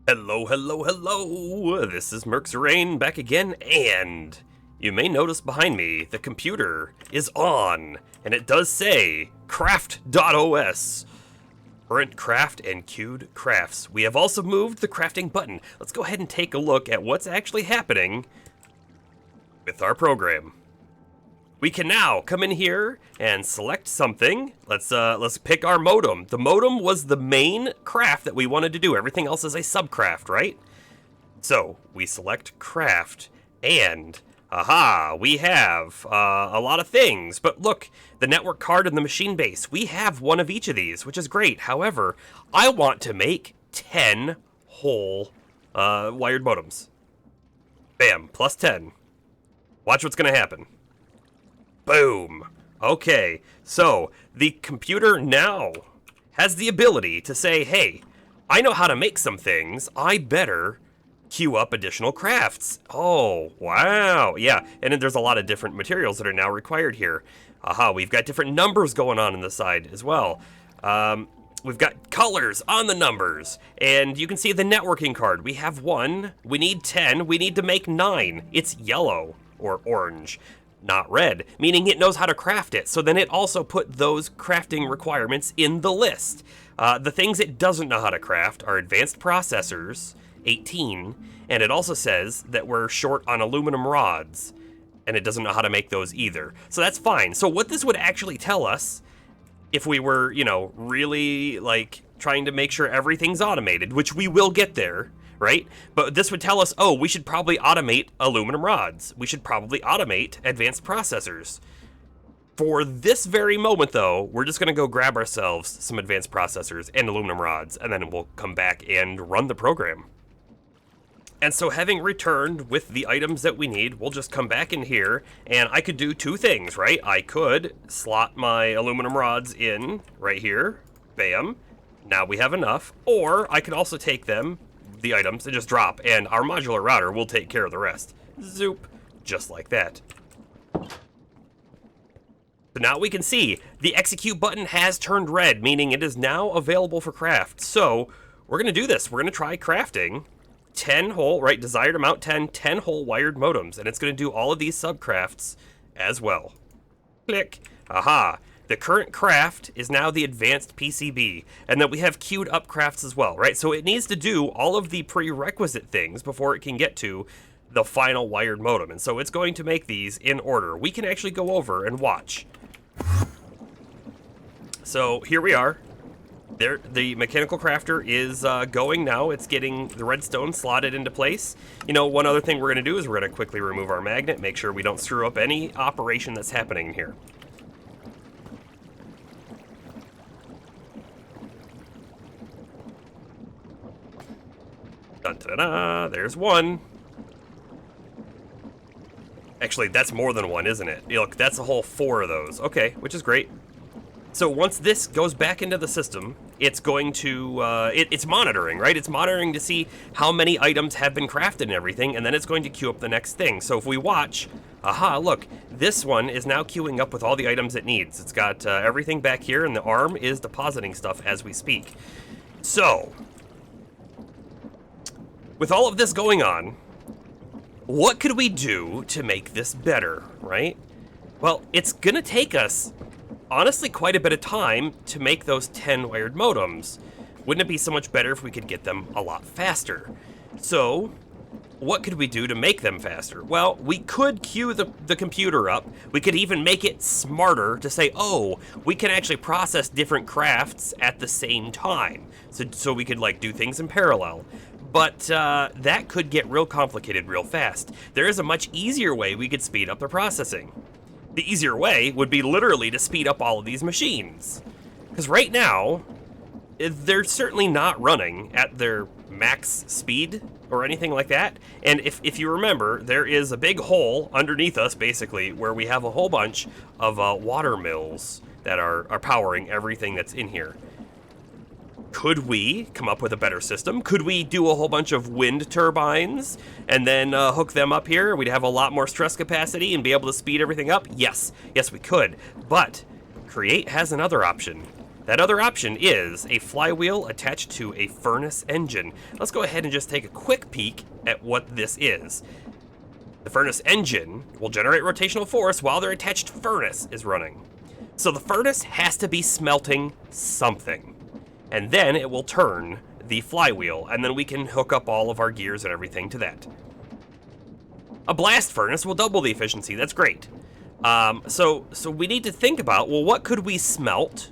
Hello, hello, hello! This is Merxerain back again, and you may notice behind me the computer is on, and it does say craft.os. Current craft and queued crafts. We have also moved the crafting button. Let's go ahead and take a look at what's actually happening with our program. We can now come in here and select something. Let's pick our modem. The modem was the main craft that we wanted to do. Everything else is a subcraft, right? So we select craft, and we have a lot of things. But look, the network card and the machine base. We have one of each of these, which is great. However, I want to make 10 whole wired modems. Bam, plus 10. Watch what's gonna happen. Boom. Okay, so the computer now has the ability to say, hey, I know how to make some things. I better queue up additional crafts. Oh, wow. Yeah, and then there's a lot of different materials that are now required here. We've got different numbers going on the side as well. We've got colors on the numbers, and you can see the networking card. We have 1, we need 10, we need to make 9. It's yellow or orange, not red, meaning it knows how to craft it. So then it also put those crafting requirements in the list. The things it doesn't know how to craft are advanced processors, 18, and it also says that we're short on aluminum rods, and it doesn't know how to make those either. So that's fine. So what this would actually tell us, if we were, really like trying to make sure everything's automated, which we will get there, right? But this would tell us, oh, we should probably automate aluminum rods. We should probably automate advanced processors. For this very moment, though, we're just going to go grab ourselves some advanced processors and aluminum rods, and then we'll come back and run the program. And so having returned with the items that we need, we'll just come back in here, and I could do two things, right? I could slot my aluminum rods in right here. Bam. Now we have enough. Or I could also take them, the items, and just drop, and our modular router will take care of the rest. Zoop. Just like that. So now we can see the execute button has turned red, meaning it is now available for craft. So we're going to do this. We're going to try crafting 10 whole, right, desired amount 10 whole wired modems, and it's going to do all of these subcrafts as well. Click. The current craft is now the advanced PCB, and then we have queued up crafts as well, right? So it needs to do all of the prerequisite things before it can get to the final wired modem, and so it's going to make these in order. We can actually go over and watch. So here we are. There, the mechanical crafter is going now. It's getting the redstone slotted into place. One other thing we're going to do is we're going to quickly remove our magnet, make sure we don't screw up any operation that's happening here. Dun-da-da, there's one. Actually, that's more than one, isn't it? Look, that's a whole 4 of those. Okay, which is great. So once this goes back into the system, it's going to, it's monitoring, right? It's monitoring to see how many items have been crafted and everything, and then it's going to queue up the next thing. So if we watch, look, this one is now queuing up with all the items it needs. It's got everything back here, and the arm is depositing stuff as we speak. So, with all of this going on, what could we do to make this better, right? Well, it's gonna take us, honestly, quite a bit of time to make those 10 wired modems. Wouldn't it be so much better if we could get them a lot faster? So, what could we do to make them faster? Well, we could queue the computer up. We could even make it smarter to say, oh, we can actually process different crafts at the same time. So we could do things in parallel. But that could get real complicated real fast. There is a much easier way we could speed up the processing. The easier way would be literally to speed up all of these machines. Because right now, they're certainly not running at their max speed or anything like that. And if you remember, there is a big hole underneath us, basically, where we have a whole bunch of water mills that are powering everything that's in here. Could we come up with a better system? Could we do a whole bunch of wind turbines and then hook them up here? We'd have a lot more stress capacity and be able to speed everything up? Yes, we could. But Create has another option. That other option is a flywheel attached to a furnace engine. Let's go ahead and just take a quick peek at what this is. The furnace engine will generate rotational force while their attached furnace is running. So the furnace has to be smelting something, and then it will turn the flywheel, and then we can hook up all of our gears and everything to that. A blast furnace will double the efficiency. That's great. So we need to think about, well, what could we smelt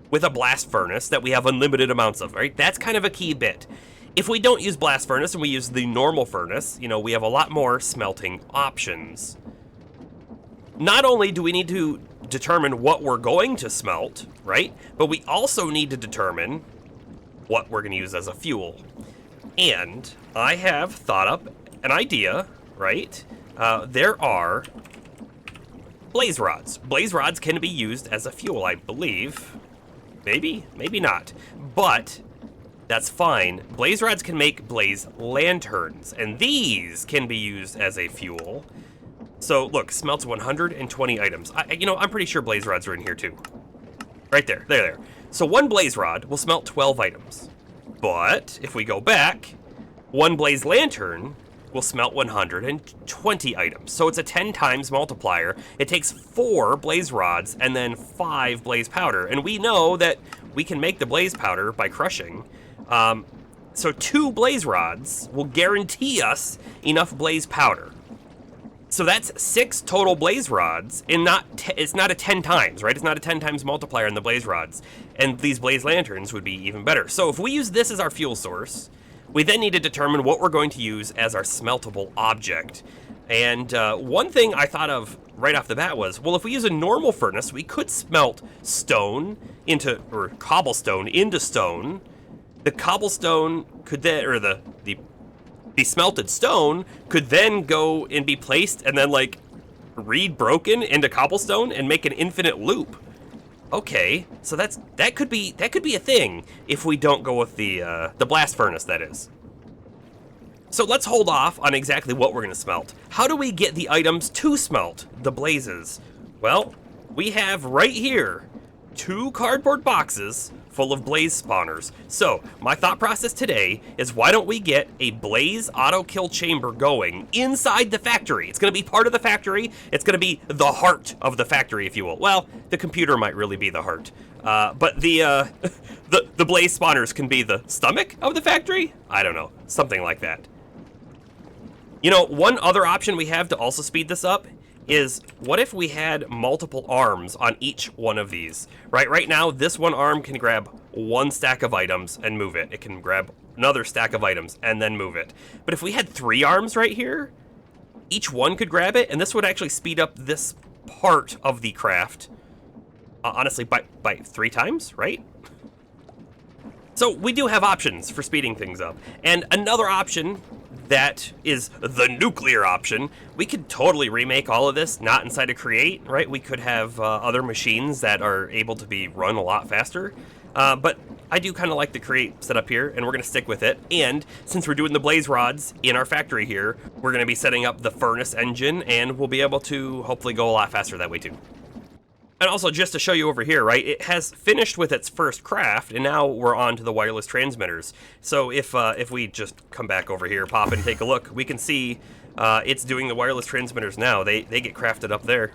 with a blast furnace that we have unlimited amounts of, right? That's kind of a key bit. If we don't use blast furnace and we use the normal furnace, you know, we have a lot more smelting options. Not only do we need to determine what we're going to smelt, right? But we also need to determine what we're going to use as a fuel. And I have thought up an idea, right? There are blaze rods. Blaze rods can be used as a fuel, I believe. Maybe not. But that's fine. Blaze rods can make blaze lanterns, and these can be used as a fuel. So look, smelts 120 items. I'm pretty sure blaze rods are in here too. Right there, there. So one blaze rod will smelt 12 items. But if we go back, one blaze lantern will smelt 120 items. So it's a 10 times multiplier. It takes 4 blaze rods and then 5 blaze powder. And we know that we can make the blaze powder by crushing. So 2 blaze rods will guarantee us enough blaze powder. So that's 6 total blaze rods, and it's not a 10 times, right? It's not a 10 times multiplier in the blaze rods. And these blaze lanterns would be even better. So if we use this as our fuel source, we then need to determine what we're going to use as our smeltable object. And one thing I thought of right off the bat was, well, if we use a normal furnace, we could smelt stone into, or cobblestone into stone. The cobblestone could then, or the smelted stone could then go and be placed and then like broken into cobblestone and make an infinite loop. Okay, so that could be a thing if we don't go with the blast furnace, that is. So let's hold off on exactly what we're gonna smelt. How do we get the items to smelt the blazes? Well, we have right here 2 cardboard boxes full of blaze spawners. So my thought process today is, why don't we get a blaze auto kill chamber going inside the factory? It's going to be part of the factory. It's going to be the heart of the factory, if you will. Well, the computer might really be the heart, but the blaze spawners can be the stomach of the factory. I don't know, something like that. You know, one other option we have to also speed this up is, what if we had multiple arms on each one of these, right? Right now, this one arm can grab 1 stack of items and move it. It can grab another stack of items and then move it. But if we had 3 arms right here, each one could grab it, and this would actually speed up this part of the craft, honestly, by 3 times, right? So we do have options for speeding things up. And another option that is the nuclear option, we could totally remake all of this, not inside of Create, right? We could have other machines that are able to be run a lot faster. But I do kind of like the Create setup here, and we're going to stick with it. And since we're doing the blaze rods in our factory here, we're going to be setting up the furnace engine, and we'll be able to hopefully go a lot faster that way too. And also, just to show you over here, right, it has finished with its first craft, and now we're on to the wireless transmitters. So if we just come back over here, pop and take a look, we can see it's doing the wireless transmitters now. They get crafted up there.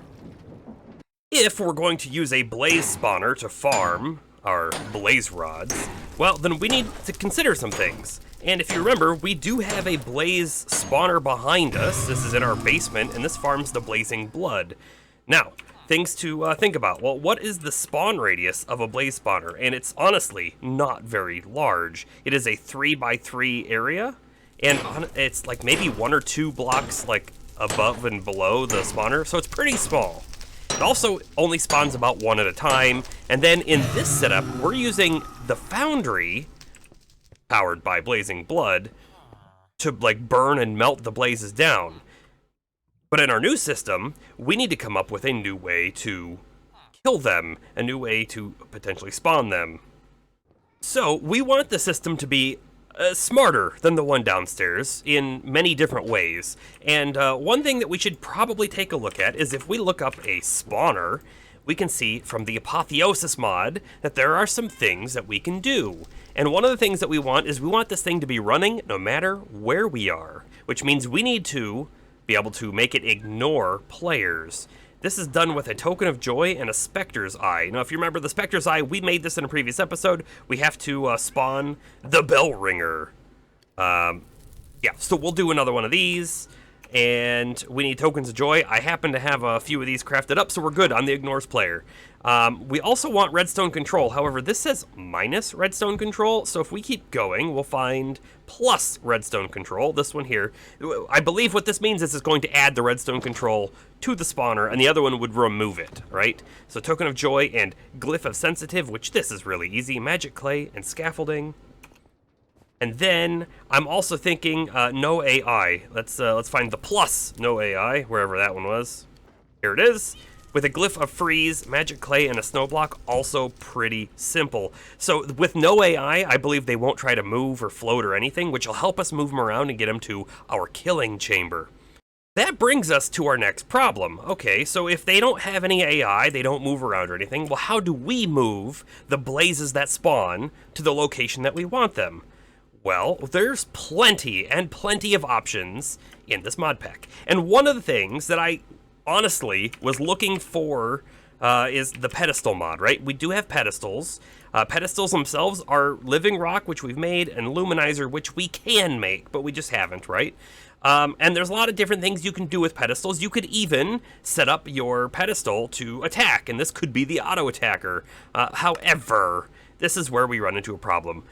If we're going to use a blaze spawner to farm our blaze rods, well, then we need to consider some things. And if you remember, we do have a blaze spawner behind us. This is in our basement, and this farms the blazing blood. Now, things to think about. Well, what is the spawn radius of a blaze spawner? And it's honestly not very large. It is a 3x3 area, and it's like maybe 1 or 2 blocks like above and below the spawner, so it's pretty small. It also only spawns about 1 at a time, and then in this setup, we're using the foundry, powered by blazing blood, to like burn and melt the blazes down. But in our new system, we need to come up with a new way to kill them, a new way to potentially spawn them. So we want the system to be smarter than the one downstairs in many different ways. And one thing that we should probably take a look at is, if we look up a spawner, we can see from the Apotheosis mod that there are some things that we can do. And one of the things that we want is we want this thing to be running no matter where we are, which means we need to be able to make it ignore players. This is done with a Token of Joy and a Specter's Eye. Now, if you remember the Specter's Eye, we made this in a previous episode. We have to spawn the Bell Ringer. Yeah, so we'll do another one of these. And we need Tokens of Joy. I happen to have a few of these crafted up, so we're good on the Ignores player. We also want Redstone Control. However, this says minus Redstone Control, so if we keep going, we'll find plus Redstone Control, this one here. I believe what this means is it's going to add the Redstone Control to the spawner, and the other one would remove it, right? So Token of Joy and Glyph of Sensitive, which this is really easy, Magic Clay and Scaffolding. And then I'm also thinking no AI. Let's find the plus no AI, wherever that one was. Here it is. With a Glyph of Freeze, Magic Clay, and a Snow Block, also pretty simple. So with no AI, I believe they won't try to move or float or anything, which will help us move them around and get them to our killing chamber. That brings us to our next problem. Okay, so if they don't have any AI, they don't move around or anything, well, how do we move the blazes that spawn to the location that we want them? Well, there's plenty and plenty of options in this mod pack. And one of the things that I honestly was looking for is the pedestal mod, right? We do have pedestals. Pedestals themselves are Living Rock, which we've made, and Luminizer, which we can make, but we just haven't, right? And there's a lot of different things you can do with pedestals. You could even set up your pedestal to attack, and this could be the auto attacker. However, this is where we run into a problem.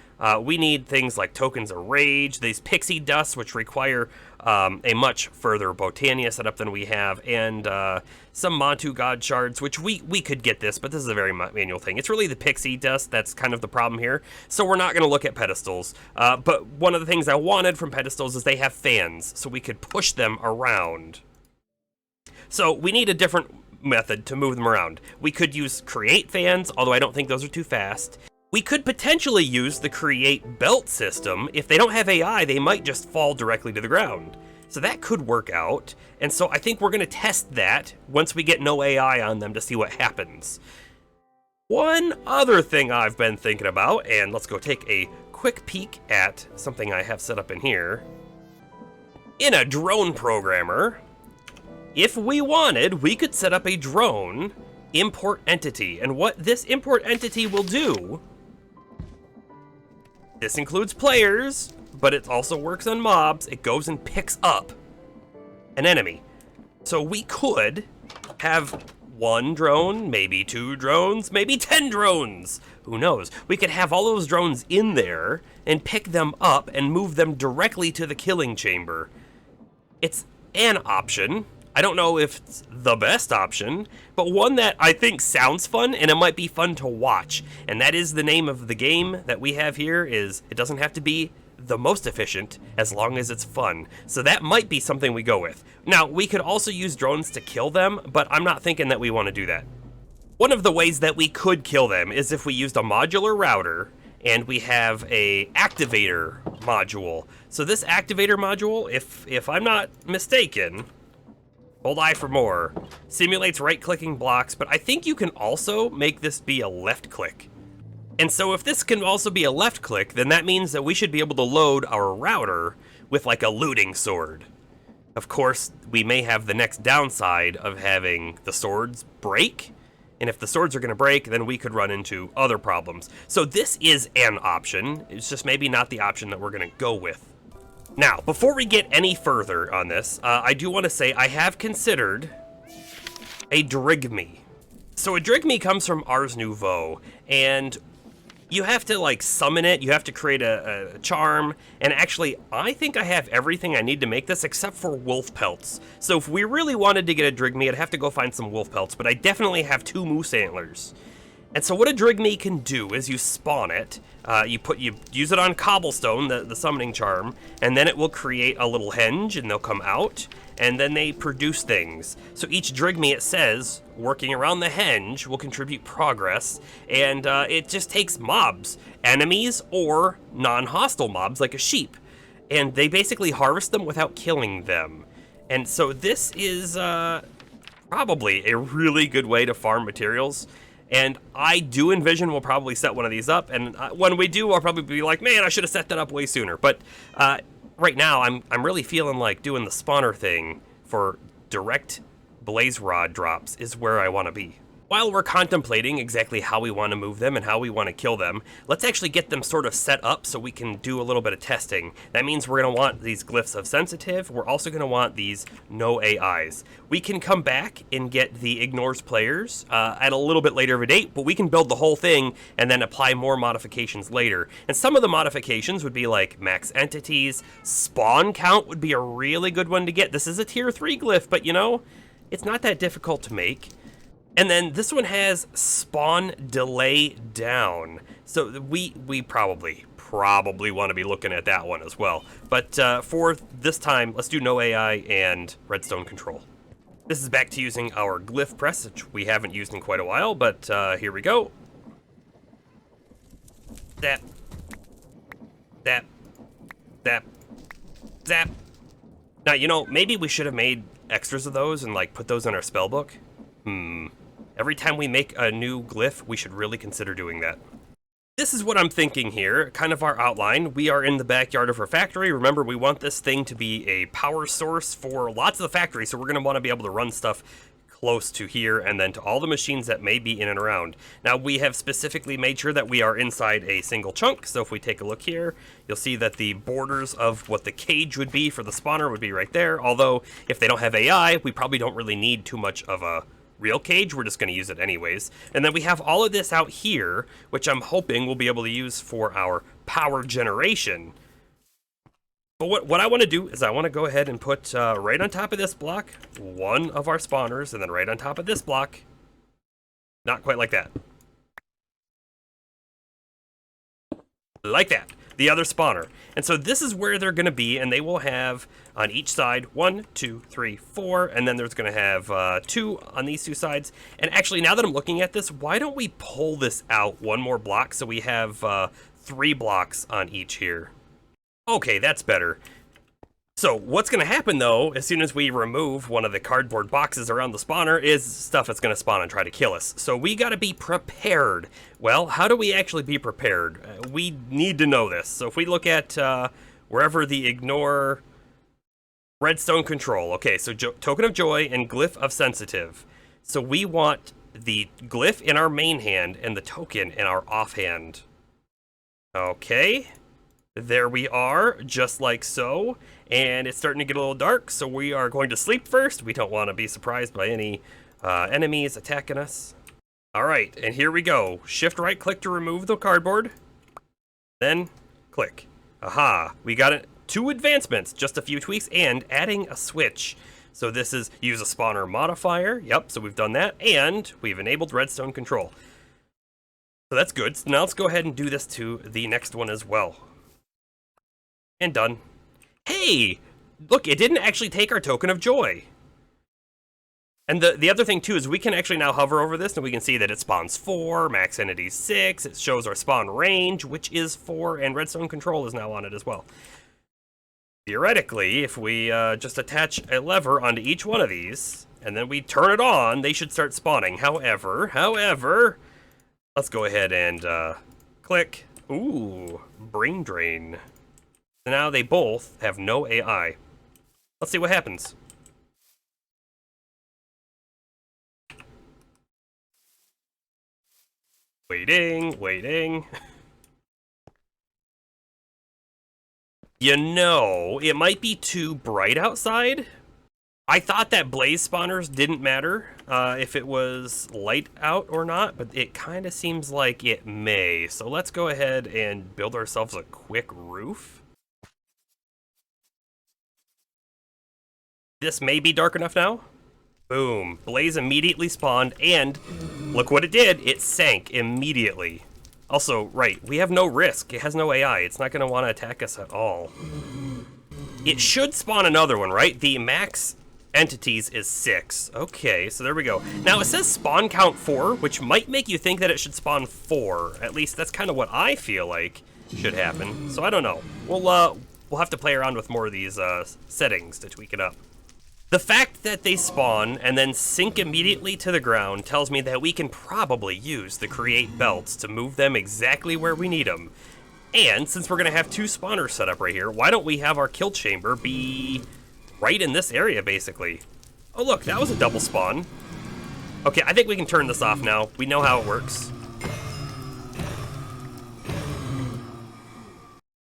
We need things like Tokens of Rage, these Pixie Dusts, which require a much further Botania setup than we have, and some Montu God Shards, which we could get this, but this is a very manual thing. It's really the Pixie Dust that's kind of the problem here, so we're not going to look at pedestals. But one of the things I wanted from pedestals is they have fans, so we could push them around. So we need a different method to move them around. We could use Create Fans, although I don't think those are too fast. We could potentially use the Create Belt system. If they don't have AI, they might just fall directly to the ground. So that could work out. And so I think we're going to test that once we get no AI on them to see what happens. One other thing I've been thinking about, and let's go take a quick peek at something I have set up in here. In a drone programmer, if we wanted, we could set up a drone import entity. And what this import entity will do, this includes players, but it also works on mobs. It goes and picks up an enemy. So we could have one drone, maybe 2 drones, maybe 10 drones. Who knows? We could have all those drones in there and pick them up and move them directly to the killing chamber. It's an option. I don't know if it's the best option, but one that I think sounds fun, and it might be fun to watch. And that is the name of the game that we have here. Is it doesn't have to be the most efficient as long as it's fun. So that might be something we go with. Now, we could also use drones to kill them, but I'm not thinking that we want to do that. One of the ways that we could kill them is if we used a modular router and we have a activator module. So this activator module, if I'm not mistaken, hold I for more, simulates right-clicking blocks, but I think you can also make this be a left-click. And so if this can also be a left-click, then that means that we should be able to load our router with like a looting sword. Of course, we may have the next downside of having the swords break, and if the swords are going to break, then we could run into other problems. So this is an option, it's just maybe not the option that we're going to go with. Now, before we get any further on this, I do want to say I have considered a Drigme. So a Drigme comes from Ars Nouveau, and you have to like summon it, you have to create a charm, and actually I think I have everything I need to make this except for wolf pelts. So if we really wanted to get a Drigme, I'd have to go find some wolf pelts, but I definitely have 2 moose antlers. And so what a Drigme can do is you spawn it, you use it on cobblestone, the summoning charm, and then it will create a little henge and they'll come out, and then they produce things. So each Drigme, it says, working around the henge will contribute progress, and it just takes mobs, enemies or non-hostile mobs like a sheep, and they basically harvest them without killing them. And so this is probably a really good way to farm materials. And I do envision we'll probably set one of these up, and when we do, I'll probably be like, man, I should have set that up way sooner. But right now, I'm really feeling like doing the spawner thing for direct blaze rod drops is where I want to be. While we're contemplating exactly how we want to move them and how we want to kill them, let's actually get them sort of set up so we can do a little bit of testing. That means we're going to want these glyphs of sensitive. We're also going to want these no AIs. We can come back and get the ignores players at a little bit later of a date, but we can build the whole thing and then apply more modifications later. And some of the modifications would be like max entities. Spawn count would be a really good one to get. This is a tier 3 glyph, but you know, it's not that difficult to make. And then this one has spawn delay down. So we probably want to be looking at that one as well. But for this time, let's do no AI and redstone control. This is back to using our glyph press, which we haven't used in quite a while, but here we go. Zap. Zap. Zap. Zap. Now, you know, maybe we should have made extras of those and like put those in our spell book. Every time we make a new glyph, we should really consider doing that. This is what I'm thinking here, kind of our outline. We are in the backyard of our factory. Remember, we want this thing to be a power source for lots of the factory, so we're going to want to be able to run stuff close to here and then to all the machines that may be in and around. Now, we have specifically made sure that we are inside a single chunk, so if we take a look here, you'll see that the borders of what the cage would be for the spawner would be right there, although if they don't have AI, we probably don't really need too much of a real cage. We're just going to use it anyways. And then we have all of this out here, which I'm hoping we'll be able to use for our power generation. But what I want to do is I want to go ahead and put right on top of this block one of our spawners, and then right on top of this block, not quite like that, like that, the other spawner. And so this is where they're going to be, and they will have on each side 1, 2, 3, 4, and then there's going to have 2 on these 2 sides. And actually, now that I'm looking at this, why don't we pull this out one more block so we have 3 blocks on each here? Okay, that's better. So what's going to happen, though, as soon as we remove one of the cardboard boxes around the spawner is stuff that's going to spawn and try to kill us. So we got to be prepared. Well, how do we actually be prepared? We need to know this. So if we look at wherever the ignore redstone control. Okay, so token of joy and glyph of sensitive. So we want the glyph in our main hand and the token in our offhand. Okay. There we are, just like so, and it's starting to get a little dark, so we are going to sleep first. We don't want to be surprised by any enemies attacking us. Alright, and here we go. Shift right click to remove the cardboard, then click. Aha, we got it. 2 advancements, just a few tweaks, and adding a switch. So this is use a spawner modifier, yep, so we've done that, and we've enabled redstone control. So that's good. So now let's go ahead and do this to the next one as well. And done. Hey! Look, it didn't actually take our token of joy. And the other thing, too, is we can actually now hover over this, and we can see that it spawns 4, max entity 6, it shows our spawn range, which is 4, and redstone control is now on it as well. Theoretically, if we just attach a lever onto each one of these, and then we turn it on, they should start spawning. However, let's go ahead and click. Ooh, brain drain. So now they both have no AI. Let's see what happens. Waiting. You know, it might be too bright outside. I thought that blaze spawners didn't matter if it was light out or not, but it kind of seems like it may. So let's go ahead and build ourselves a quick roof. This may be dark enough now. Boom. Blaze immediately spawned, and look what it did. It sank immediately. Also, right, we have no risk. It has no AI. It's not going to want to attack us at all. It should spawn another one, right? The max entities is 6. Okay, so there we go. Now, it says spawn count 4, which might make you think that it should spawn 4. At least that's kind of what I feel like should happen. So I don't know. We'll have to play around with more of these settings to tweak it up. The fact that they spawn and then sink immediately to the ground tells me that we can probably use the create belts to move them exactly where we need them. And since we're going to have 2 spawners set up right here, why don't we have our kill chamber be right in this area, basically? Oh, look, that was a double spawn. Okay, I think we can turn this off now. We know how it works.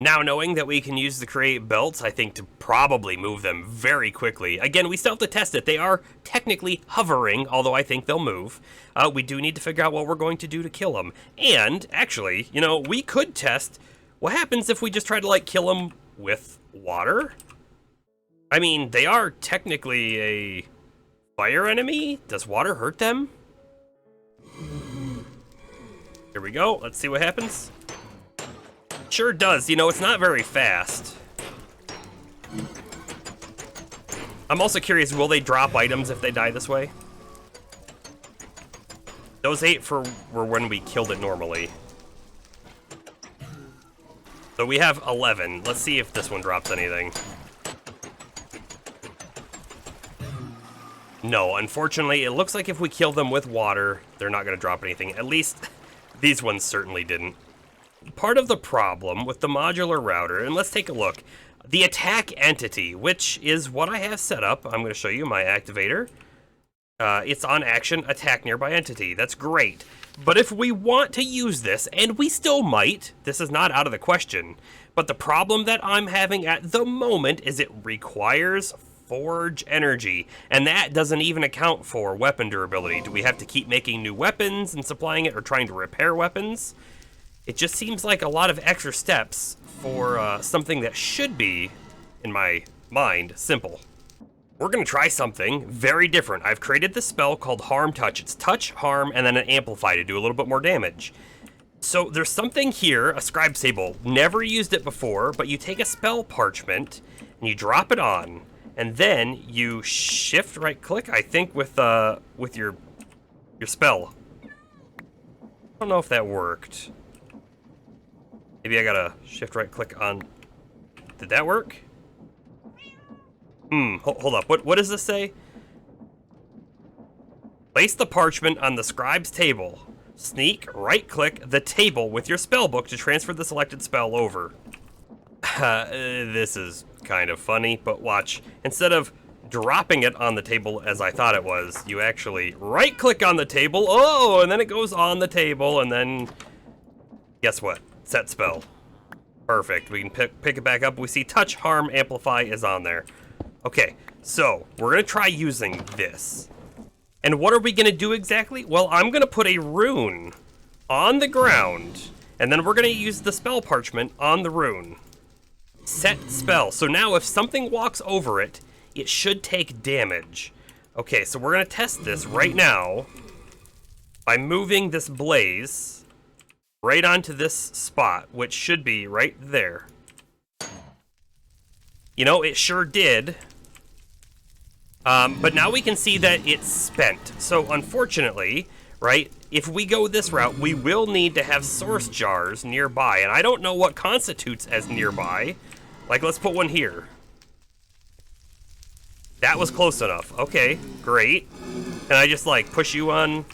Now, knowing that we can use the create belts, I think to probably move them very quickly. Again, we still have to test it. They are technically hovering, although I think they'll move. We do need to figure out what we're going to do to kill them. And, actually, you know, we could test what happens if we just try to, like, kill them with water. I mean, they are technically a fire enemy. Does water hurt them? Here we go. Let's see what happens. Sure does. You know, it's not very fast. I'm also curious, will they drop items if they die this way? Those 8 were when we killed it normally. So we have 11. Let's see if this one drops anything. No, unfortunately, it looks like if we kill them with water, they're not going to drop anything. At least, these ones certainly didn't. Part of the problem with the modular router, and let's take a look. The attack entity, which is what I have set up. I'm going to show you my activator. It's on action, attack nearby entity. That's great. But if we want to use this, and we still might, this is not out of the question, but the problem that I'm having at the moment is it requires forge energy, and that doesn't even account for weapon durability. Do we have to keep making new weapons and supplying it, or trying to repair weapons? It just seems like a lot of extra steps for something that should be, in my mind, simple. We're going to try something very different. I've created this spell called Harm Touch. It's touch, harm, and then an amplify to do a little bit more damage. So there's something here, a scribe's table. Never used it before, but you take a spell parchment and you drop it on, and then you shift right click, I think, with your spell. I don't know if that worked. Maybe I gotta shift right click on. Did that work? Hold up. What does this say? Place the parchment on the scribe's table. Sneak right click the table with your spell book to transfer the selected spell over. This is kind of funny, but watch. Instead of dropping it on the table as I thought it was, you actually right click on the table. Oh, and then it goes on the table, and then guess what? Set spell. Perfect. We can pick it back up. We see touch, harm, amplify is on there. Okay, so we're going to try using this. And what are we going to do exactly? Well, I'm going to put a rune on the ground, and then we're going to use the spell parchment on the rune. Set spell. So now if something walks over it, it should take damage. Okay, so we're going to test this right now by moving this blaze right onto this spot, which should be right there. You know, it sure did. But now we can see that it's spent. So unfortunately, right, if we go this route, we will need to have source jars nearby. And I don't know what constitutes as nearby. Like, let's put one here. That was close enough. Okay, great. Can I just, like, push you on?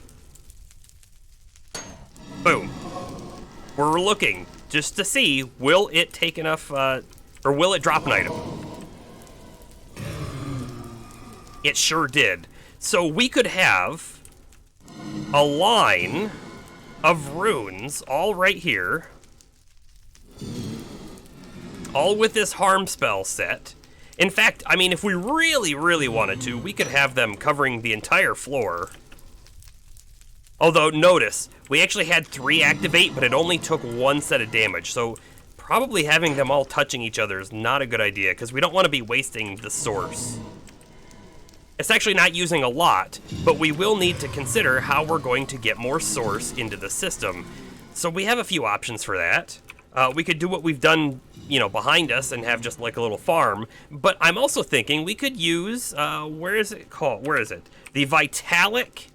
Boom. We're looking just to see, will it take enough, or will it drop an item? It sure did. So we could have a line of runes all right here, all with this harm spell set. In fact, I mean, if we really, really wanted to, we could have them covering the entire floor. Although, notice, we actually had 3 activate, but it only took 1 set of damage, so probably having them all touching each other is not a good idea, because we don't want to be wasting the source. It's actually not using a lot, but we will need to consider how we're going to get more source into the system. So we have a few options for that. We could do what we've done, you know, behind us and have just like a little farm, but I'm also thinking we could use, where is it called? Where is it? The Vitalic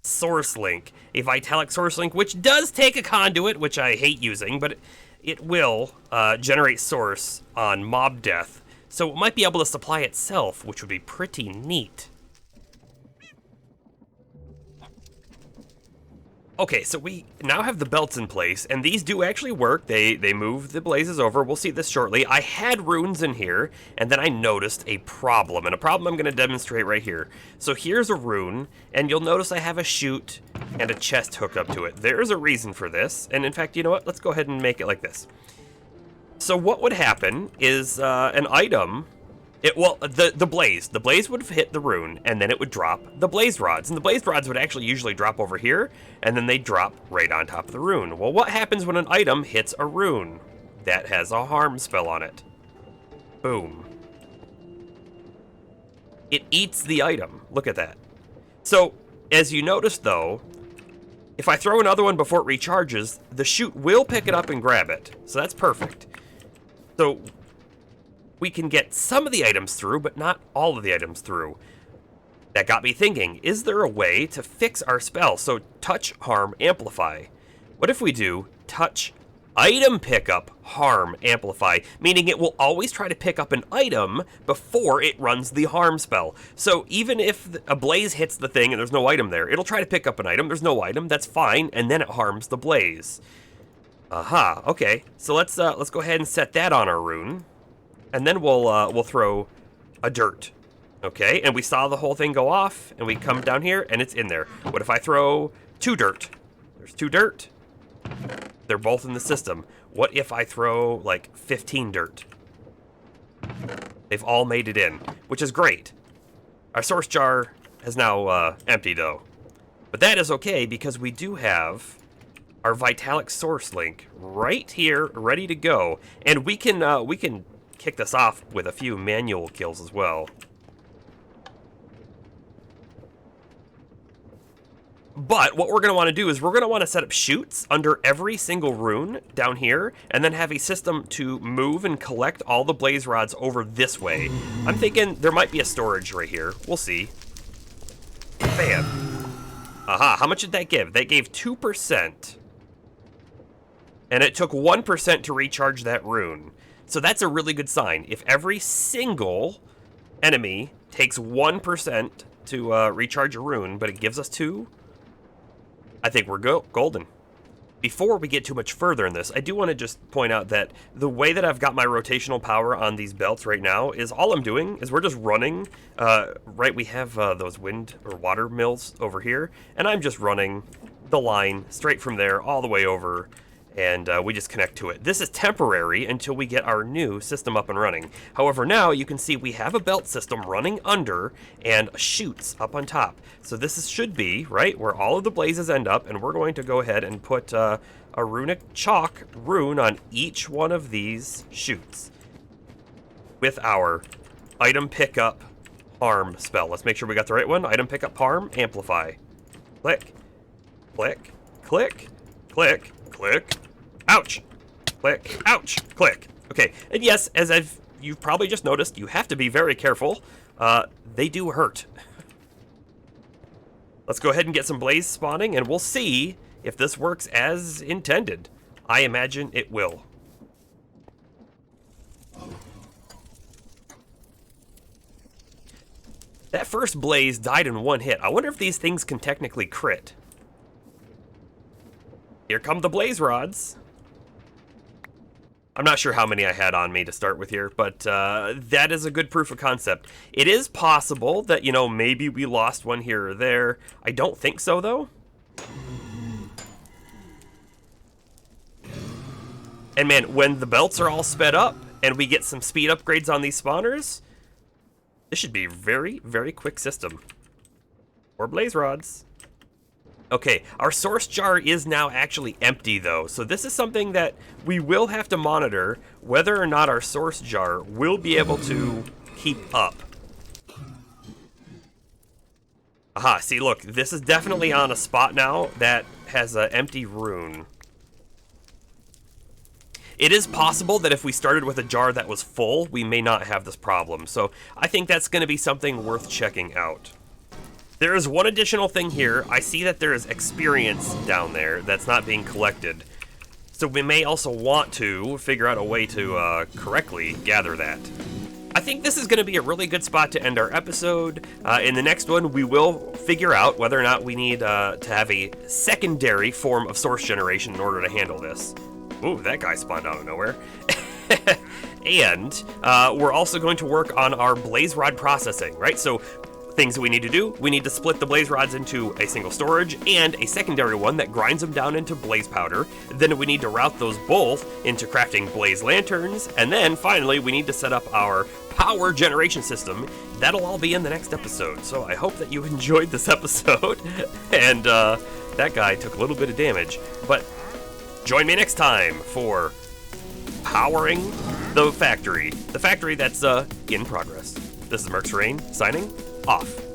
Source Link. A Vitalic Source Link, which does take a conduit, which I hate using, but it will generate source on mob death. So it might be able to supply itself, which would be pretty neat. Okay, so we now have the belts in place, and these do actually work. They move the blazes over. We'll see this shortly. I had runes in here, and then I noticed a problem, and a problem I'm going to demonstrate right here. So here's a rune, and you'll notice I have a chute and a chest hooked up to it. There's a reason for this, and in fact, you know what? Let's go ahead and make it like this. So what would happen is an item... the blaze would hit the rune, and then it would drop the blaze rods. And the blaze rods would actually usually drop over here, and then they drop right on top of the rune. Well, what happens when an item hits a rune that has a harm spell on it? Boom. It eats the item. Look at that. So, as you notice though, if I throw another one before it recharges, the chute will pick it up and grab it. So that's perfect. So we can get some of the items through, but not all of the items through. That got me thinking, is there a way to fix our spell? So touch, harm, amplify. What if we do touch, item pickup, harm, amplify, meaning it will always try to pick up an item before it runs the harm spell. So even if a blaze hits the thing and there's no item there, it'll try to pick up an item, there's no item, that's fine, and then it harms the blaze. Aha, okay. So let's go ahead and set that on our rune. And then we'll throw a dirt, okay? And we saw the whole thing go off, and we come down here, and it's in there. What if I throw 2 dirt? There's 2 dirt. They're both in the system. What if I throw, like, 15 dirt? They've all made it in, which is great. Our source jar is now empty, though. But that is okay, because we do have our Vitalic source link right here, ready to go. And we can kick this off with a few manual kills as well. But what we're going to want to do is we're going to want to set up chutes under every single rune down here, and then have a system to move and collect all the blaze rods over this way. I'm thinking there might be a storage right here. We'll see. Bam. Aha, how much did that give? That gave 2%. And it took 1% to recharge that rune. So that's a really good sign. If every single enemy takes 1% to recharge a rune, but it gives us 2, I think we're golden. Before we get too much further in this, I do want to just point out that the way that I've got my rotational power on these belts right now is all I'm doing is we're just running, right, we have those wind or water mills over here, and I'm just running the line straight from there all the way over, and we just connect to it. This is temporary until we get our new system up and running. However, now you can see we have a belt system running under and chutes up on top. So this should be, right, where all of the blazes end up, and we're going to go ahead and put a runic chalk rune on each one of these chutes with our item pickup harm spell. Let's make sure we got the right one. Item pickup harm, amplify. Click, click, click, click, click, ouch, click, ouch, click. Okay, and yes, as you've probably just noticed, you have to be very careful. They do hurt. Let's go ahead and get some blaze spawning, and we'll see if this works as intended. I imagine it will. That first blaze died in 1 hit. I wonder if these things can technically crit. Here come the blaze rods. I'm not sure how many I had on me to start with here, but that is a good proof of concept. It is possible that, you know, maybe we lost one here or there. I don't think so, though. And man, when the belts are all sped up and we get some speed upgrades on these spawners, this should be a very, very quick system. Or blaze rods. Okay, our source jar is now actually empty though, so this is something that we will have to monitor whether or not our source jar will be able to keep up. Aha, see look, this is definitely on a spot now that has an empty rune. It is possible that if we started with a jar that was full, we may not have this problem, so I think that's going to be something worth checking out. There is one additional thing here. I see that there is experience down there that's not being collected. So we may also want to figure out a way to correctly gather that. I think this is going to be a really good spot to end our episode. In the next one, we will figure out whether or not we need to have a secondary form of source generation in order to handle this. Ooh, that guy spawned out of nowhere. And we're also going to work on our blaze rod processing, right? So things that we need to do, we need to split the blaze rods into a single storage and a secondary one that grinds them down into blaze powder. Then we need to route those both into crafting blaze lanterns. And then finally, we need to set up our power generation system. That'll all be in the next episode. So I hope that you enjoyed this episode. And that guy took a little bit of damage. But join me next time for powering the factory that's in progress. This is Mercs Rain signing off.